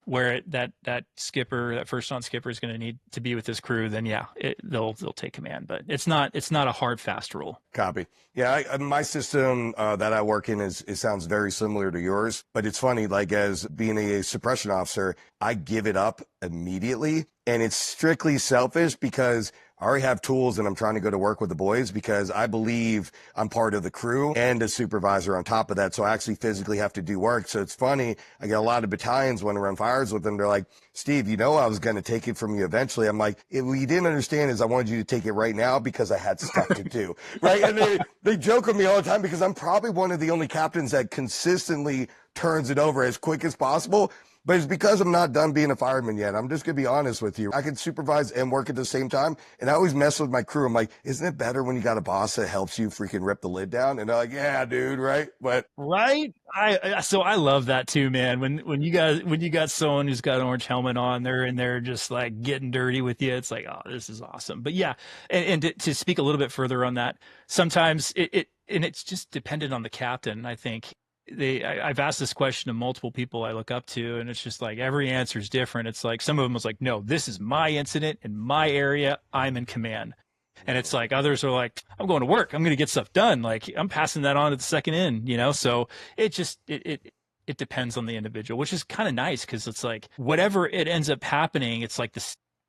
where that skipper, that first on skipper is going to need to be with his crew, then yeah, they'll take command. But it's not a hard, fast rule. Copy. Yeah, my system that I work in it sounds very similar to yours, but it's funny, like as being a suppression officer, I give it up immediately, and it's strictly selfish because I already have tools and I'm trying to go to work with the boys because I believe I'm part of the crew and a supervisor on top of that. So I actually physically have to do work. So it's funny. I get a lot of battalions when I run fires with them. They're like, Steve, I was going to take it from you eventually. I'm like, what you didn't understand is I wanted you to take it right now because I had stuff to do. Right. And they joke with me all the time because I'm probably one of the only captains that consistently turns it over as quick as possible. But it's because I'm not done being a fireman yet. I'm just going to be honest with you. I can supervise and work at the same time. And I always mess with my crew. I'm like, isn't it better when you got a boss that helps you freaking rip the lid down? And they're like, yeah, dude, right? But right. So I love that too, man. When you got someone who's got an orange helmet on, they're in there just like getting dirty with you. It's like, oh, this is awesome. But yeah, and to speak a little bit further on that, sometimes it's just dependent on the captain, I think. I've asked this question to multiple people I look up to, and it's just like every answer is different. It's like some of them was like, no, this is my incident in my area. I'm in command. And it's like others are like, I'm going to work. I'm going to get stuff done. Like I'm passing that on to the second in, so it depends on the individual, which is kind of nice because it's like whatever it ends up happening, it's like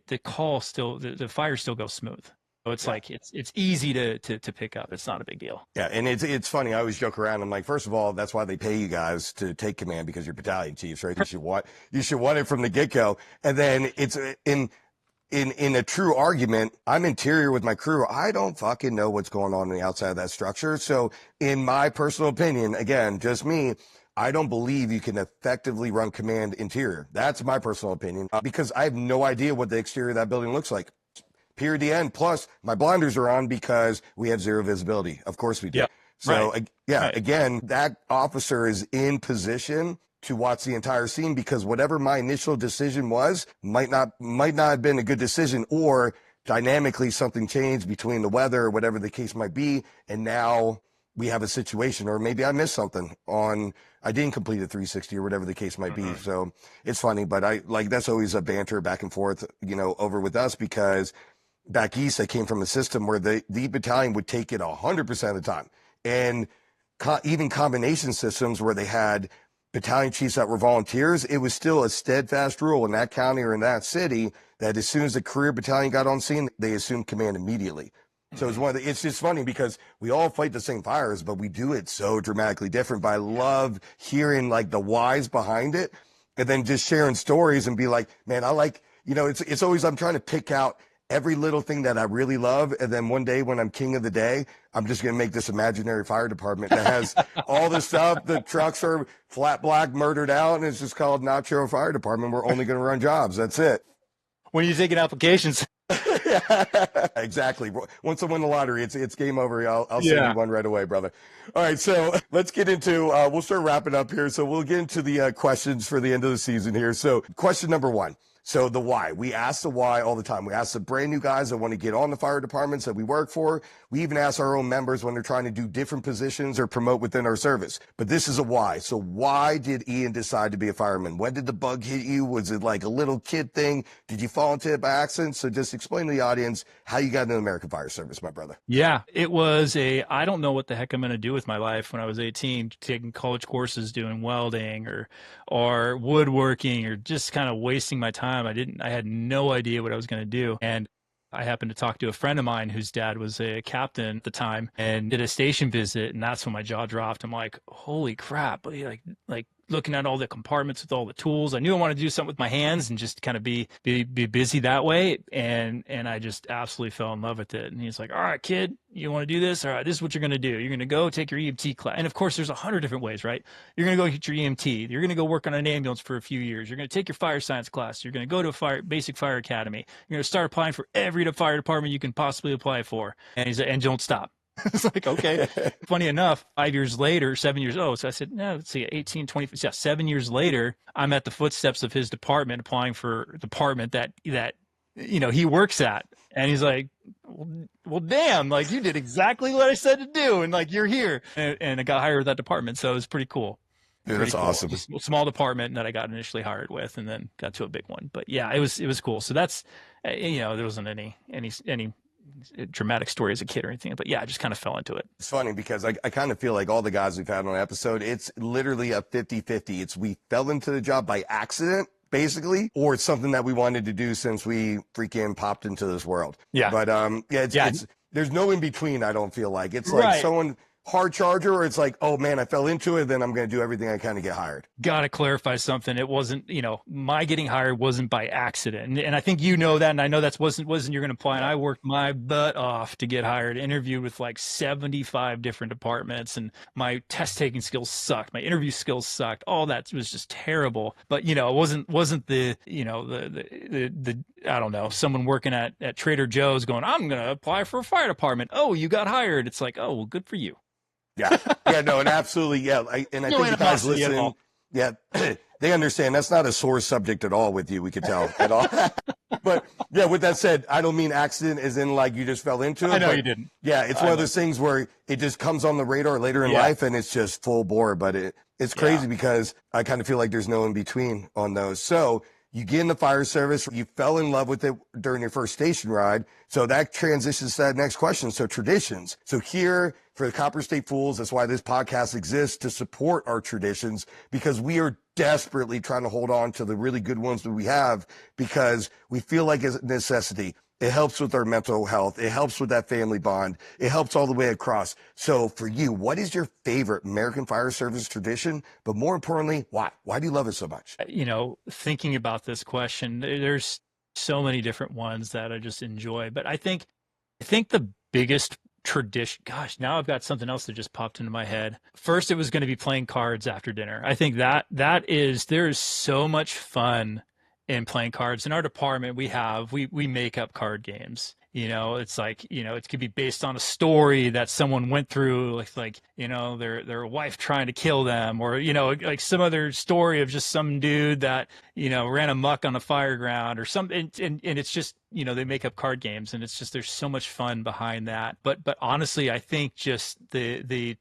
the call still, the fire still goes smooth. So it's like it's easy to pick up. It's not a big deal. Yeah, and it's funny. I always joke around. I'm like, first of all, that's why they pay you guys to take command because you're battalion chiefs, right? You should want it from the get go. And then in a true argument, I'm interior with my crew. I don't fucking know what's going on the outside of that structure. So in my personal opinion, again, just me, I don't believe you can effectively run command interior. That's my personal opinion, because I have no idea what the exterior of that building looks like. Period. The end. Plus, my blinders are on because we have zero visibility. Of course we do. Yep. So, Right. Right. again, that officer is in position to watch the entire scene, because whatever my initial decision was might not have been a good decision, or dynamically something changed between the weather or whatever the case might be, and now we have a situation, or maybe I missed something I didn't complete a 360 or whatever the case might be. So it's funny, but that's always a banter back and forth, over with us, because back east, I came from a system where the battalion would take it 100% of the time. And even combination systems where they had battalion chiefs that were volunteers, it was still a steadfast rule in that county or in that city that as soon as the career battalion got on scene, they assumed command immediately. So it's just funny because we all fight the same fires, but we do it so dramatically different. But I love hearing like the whys behind it, and then just sharing stories and be like, man, I like, it's always, I'm trying to pick out every little thing that I really love. And then one day when I'm king of the day, I'm just going to make this imaginary fire department that has all the stuff. The trucks are flat black, murdered out, and it's just called Nacho Fire Department. We're only going to run jobs. That's it. When you're taking applications. Exactly. Once I win the lottery, it's game over. I'll send you one right away, brother. All right, so let's get into, we'll start wrapping up here. So we'll get into the questions for the end of the season here. So question number one. So the why. We ask the why all the time. We ask the brand new guys that want to get on the fire departments that we work for. We even ask our own members when they're trying to do different positions or promote within our service. But this is a why. So why did Ian decide to be a fireman? When did the bug hit you? Was it like a little kid thing? Did you fall into it by accident? So just explain to the audience how you got into the American Fire Service, my brother. Yeah, it was I don't know what the heck I'm going to do with my life when I was 18, taking college courses, doing welding or woodworking, or just kind of wasting my time. I had no idea what I was going to do. And I happened to talk to a friend of mine whose dad was a captain at the time and did a station visit. And that's when my jaw dropped. I'm like, holy crap. Like looking at all the compartments with all the tools. I knew I wanted to do something with my hands and just kind of be busy that way. And I just absolutely fell in love with it. And he's like, all right, kid, you want to do this? All right, this is what you're going to do. You're going to go take your EMT class. And of course, there's 100 different ways, right? You're going to go get your EMT. You're going to go work on an ambulance for a few years. You're going to take your fire science class. You're going to go to a basic fire academy. You're going to start applying for every fire department you can possibly apply for. And he's like, and don't stop. It's like, okay. Funny enough, 5 years later, 7 years, so I said, no, let's see, 18, 20, 7 years later, I'm at the footsteps of his department, applying for a department that he works at. And he's like, well, damn, like you did exactly what I said to do. And like, you're here. And I got hired with that department. So it was pretty cool. Dude, that's awesome. Just a small department that I got initially hired with, and then got to a big one. But yeah, it was cool. So that's, there wasn't any dramatic story as a kid or anything, but yeah, I just kind of fell into it. It's funny because I kind of feel like all the guys we've had on an episode, it's literally a 50-50. It's we fell into the job by accident, basically, or it's something that we wanted to do since we freaking popped into this world. Yeah. But it's there's no in between, I don't feel like. It's like someone hard charger, or it's like, oh man, I fell into it, then I'm going to do everything I can to get hired. Got to clarify something. It wasn't, my getting hired wasn't by accident. And I think that, and I know that wasn't you're going to apply. And I worked my butt off to get hired, interviewed with like 75 different departments, and my test taking skills sucked. My interview skills sucked. All that was just terrible. But, it wasn't the I don't know, someone working at Trader Joe's going, I'm going to apply for a fire department. Oh, you got hired. It's like, oh, well, good for you. Yeah, no, and absolutely, yeah. I think the guys listening, yeah, they understand that's not a sore subject at all with you. We could tell at all. But yeah, with that said, I don't mean accident as in like you just fell into it. I know you didn't. Yeah, it's one of those things where it just comes on the radar later in life, and it's just full bore. But it's crazy because I kind of feel like there's no in between on those. So you get in the fire service, you fell in love with it during your first station ride. So that transitions to that next question. So traditions. So here for the Copper State Fools, that's why this podcast exists, to support our traditions, because we are desperately trying to hold on to the really good ones that we have, because we feel like it's a necessity. It helps with our mental health. It helps with that family bond. It helps all the way across. So for you, what is your favorite American Fire Service tradition? But more importantly, why? Why do you love it so much? Thinking about this question, there's so many different ones that I just enjoy. But I think the biggest tradition, gosh, now I've got something else that just popped into my head. First, it was going to be playing cards after dinner. I think there is so much fun in playing cards. In our department, we make up card games. It's like, it could be based on a story that someone went through, like, their wife trying to kill them, or, like some other story of just some dude that, ran amok on a fire ground or something. And it's just, they make up card games, and it's just, there's so much fun behind that. But honestly, I think just the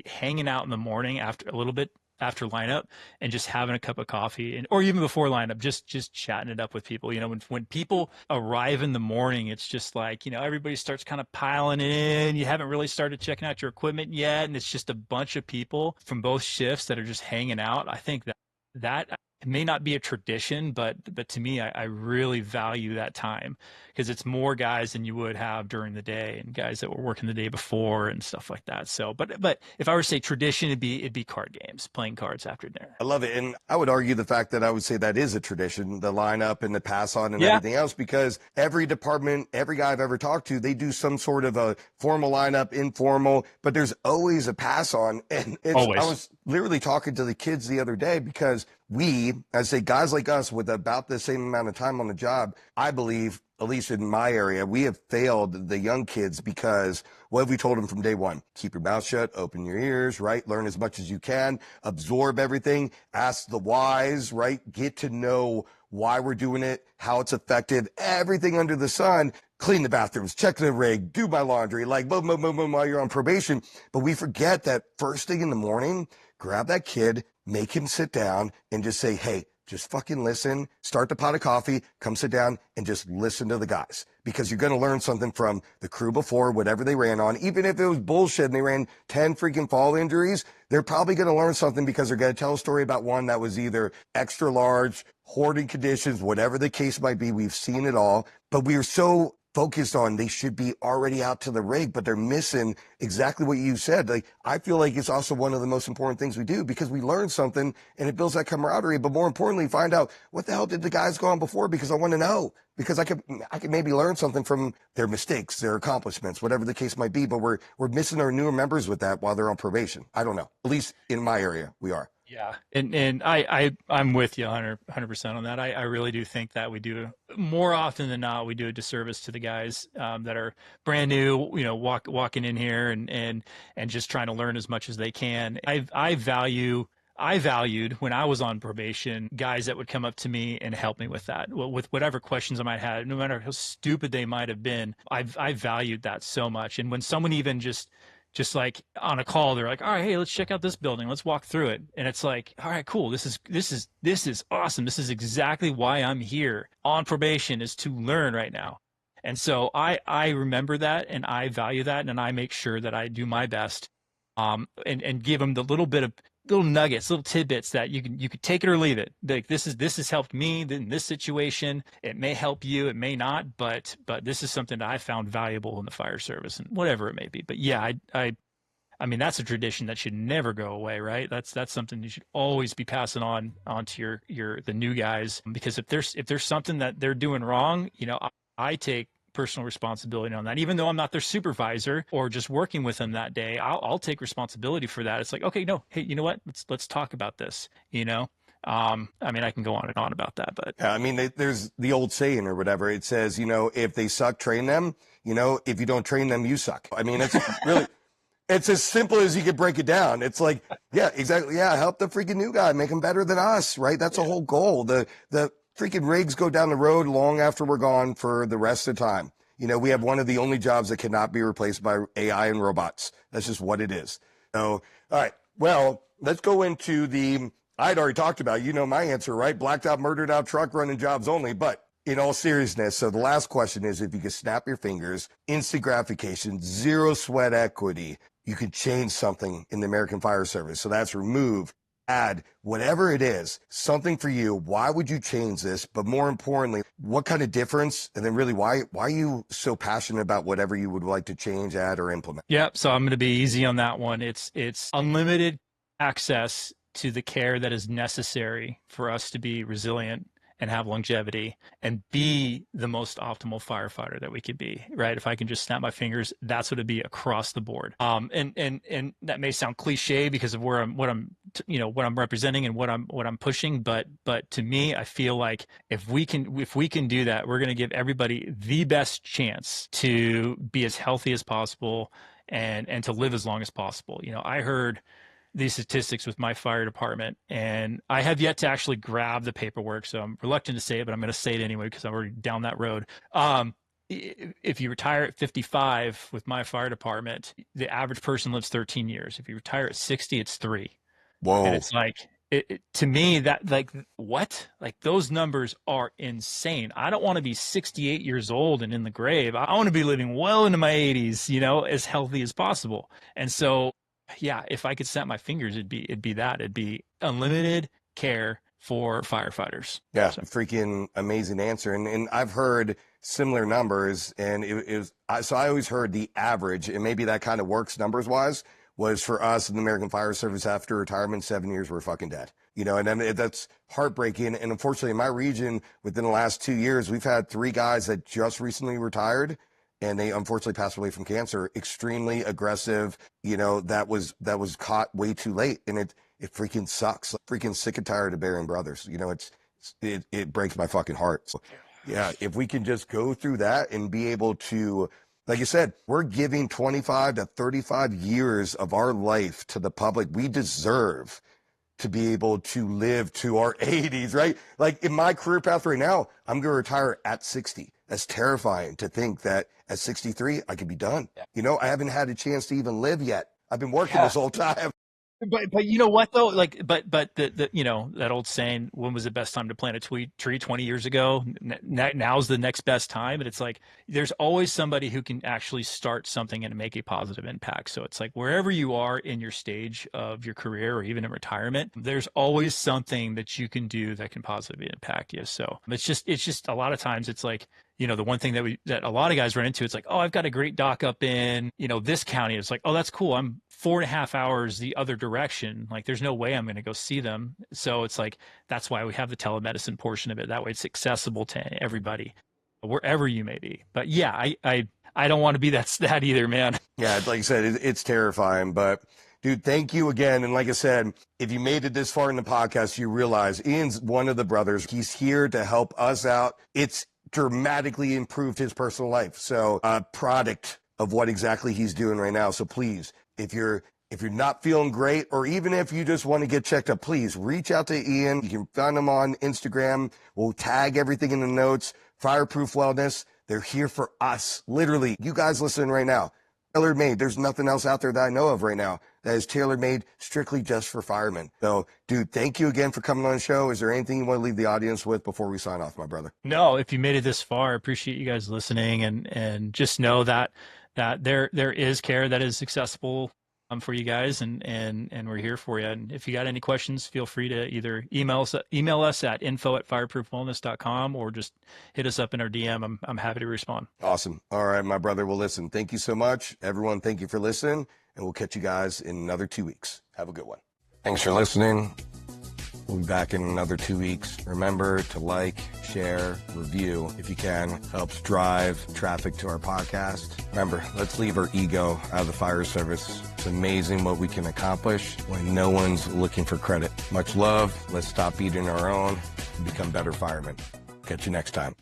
hanging out in the morning after a little bit after lineup and just having a cup of coffee, or even before lineup, just chatting it up with people. When people arrive in the morning, it's just like, everybody starts kind of piling in. You haven't really started checking out your equipment yet, and it's just a bunch of people from both shifts that are just hanging out. I think that it may not be a tradition, but to me, I really value that time, because it's more guys than you would have during the day, and guys that were working the day before and stuff like that. So, but if I were to say tradition, it'd be card games, playing cards after dinner. I love it. And I would argue the fact that I would say that is a tradition, the lineup and the pass on and Yeah. everything else, because every department, every guy I've ever talked to, they do some sort of a formal lineup, informal, but there's always a pass on. And Always. I was literally talking to the kids the other day, because I say guys like us with about the same amount of time on the job, I believe, at least in my area, we have failed the young kids, because what have we told them from day one? Keep your mouth shut, open your ears, right? Learn as much as you can, absorb everything, ask the whys, right? Get to know why we're doing it, how it's effective, everything under the sun. Clean the bathrooms, check the rig, do my laundry, like boom, boom, boom, boom, while you're on probation. But we forget that first thing in the morning, grab that kid, make him sit down, and just say, hey, just fucking listen, start the pot of coffee, come sit down and just listen to the guys, because you're going to learn something from the crew before, whatever they ran on. Even if it was bullshit and they ran 10 freaking fall injuries, they're probably going to learn something, because they're going to tell a story about one that was either extra large, hoarding conditions, whatever the case might be. We've seen it all, but we are so focused on they should be already out to the rig, but they're missing exactly what you said. Like, I feel like it's also one of the most important things we do, because we learn something and it builds that camaraderie. But more importantly, find out what the hell did the guys go on before, because I want to know, because I could maybe learn something from their mistakes, their accomplishments, whatever the case might be. But we're missing our newer members with that while they're on probation. I don't know. At least in my area, we are. Yeah. And I'm with you 100% on that. I really do think that we do, more often than not, we do a disservice to the guys that are brand new, walking in here and just trying to learn as much as they can. I valued, when I was on probation, guys that would come up to me and help me with that, with whatever questions I might have, no matter how stupid they might have been. I valued that so much. And when someone even just like on a call, they're like, all right, hey, let's check out this building. Let's walk through it. And it's like, all right, cool. This is awesome. This is exactly why I'm here on probation, is to learn right now. And so I remember that, and I value that, and I make sure that I do my best, and give them the little nuggets, little tidbits that you could take it or leave it. Like, this has helped me in this situation. It may help you, it may not, but this is something that I found valuable in the fire service, and whatever it may be. But yeah, I mean, that's a tradition that should never go away, right? That's something you should always be passing on to the new guys, because if there's something that they're doing wrong, I take personal responsibility on that. Even though I'm not their supervisor or just working with them that day, I'll take responsibility for that. It's like, okay, no, hey, you know what? Let's talk about this. I mean, I can go on and on about that, but Yeah, I mean, there's the old saying or whatever. It says, if they suck, train them. If you don't train them, you suck. I mean, it's really, it's as simple as you could break it down. It's like, yeah, exactly. Yeah, help the freaking new guy, make him better than us, right? That's the whole goal. The freaking rigs go down the road long after we're gone for the rest of the time. We have one of the only jobs that cannot be replaced by AI and robots. That's just what it is. So, all right. Well, let's go into I'd already talked about, my answer, right? Blacked out, murdered out, truck running jobs only. But in all seriousness, so the last question is, if you could snap your fingers, instant gratification, zero sweat equity, you could change something in the American Fire Service. So that's remove, add, whatever it is, something for you. Why would you change this? But more importantly, what kind of difference? And then really, why are you so passionate about whatever you would like to change, add, or implement? yeah. So I'm going to be easy on that one. It's unlimited access to the care that is necessary for us to be resilient and have longevity and be the most optimal firefighter that we could be, right? If I can just snap my fingers, that's what it'd be across the board. And that may sound cliche because of what I'm representing and what I'm pushing, but to me, I feel like if we can do that, we're going to give everybody the best chance to be as healthy as possible and to live as long as possible. I heard these statistics with my fire department, and I have yet to actually grab the paperwork, so I'm reluctant to say it, but I'm going to say it anyway because I'm already down that road. If you retire at 55 with my fire department, the average person lives 13 years. If you retire at 60, it's 3. Whoa. And it's like, to me, that what? Like, those numbers are insane. I don't want to be 68 years old and in the grave. I want to be living well into my 80s, as healthy as possible. And so, yeah, if I could snap my fingers, it'd be unlimited care for firefighters. Yeah, so. Freaking amazing answer. And I've heard similar numbers, and so I always heard the average, and maybe that kind of works numbers wise, was for us in the American Fire Service after retirement, 7 years we're fucking dead. And then that's heartbreaking. And unfortunately in my region, within the last 2 years, we've had 3 guys that just recently retired, and they unfortunately passed away from cancer. Extremely aggressive, that was caught way too late. And it freaking sucks. Freaking sick and tired of burying brothers. It breaks my fucking heart. So, yeah, if we can just go through that and be able to, like you said, we're giving 25 to 35 years of our life to the public. We deserve to be able to live to our 80s, right? Like in my career path right now, I'm going to retire at 60. That's terrifying to think that at 63, I could be done. Yeah. I haven't had a chance to even live yet. I've been working this whole time. But you know what though? Like, but the that old saying, when was the best time to plant a tree 20 years ago? Now's the next best time. And it's like, there's always somebody who can actually start something and make a positive impact. So it's like, wherever you are in your stage of your career or even in retirement, there's always something that you can do that can positively impact you. So it's just a lot of times it's like, the one thing that a lot of guys run into, it's like, oh, I've got a great doc up in, this county. It's like, oh, that's cool. I'm 4.5 hours the other direction. Like, there's no way I'm going to go see them. So it's like, that's why we have the telemedicine portion of it. That way it's accessible to everybody, wherever you may be. But yeah, I don't want to be that either, man. Yeah, like I said, it's terrifying, but dude, thank you again. And like I said, if you made it this far in the podcast, you realize Ian's one of the brothers. He's here to help us out. It's dramatically improved his personal life. So a product of what exactly he's doing right now. So please, if you're not feeling great, or even if you just want to get checked up, please reach out to Ian. You can find him on Instagram. We'll tag everything in the notes. Fireproof Wellness. They're here for us. Literally, you guys listening right now. Tailor made. There's nothing else out there that I know of right now that is tailor made strictly just for firemen. So, dude, thank you again for coming on the show. Is there anything you want to leave the audience with before we sign off, my brother? No, if you made it this far, I appreciate you guys listening, and just know that there is care that is accessible for you guys, and we're here for you. And if you got any questions, feel free to either email us at info@fireproofwellness.com or just hit us up in our DM. I'm happy to respond. Awesome. All right, my brother. Well, listen, thank you so much. Everyone, thank you for listening, and we'll catch you guys in another 2 weeks. Have a good one. Thanks for listening. We'll be back in another 2 weeks. Remember to like, share, review if you can. Helps drive traffic to our podcast. Remember, let's leave our ego out of the fire service. It's amazing what we can accomplish when no one's looking for credit. Much love. Let's stop beating our own and become better firemen. Catch you next time.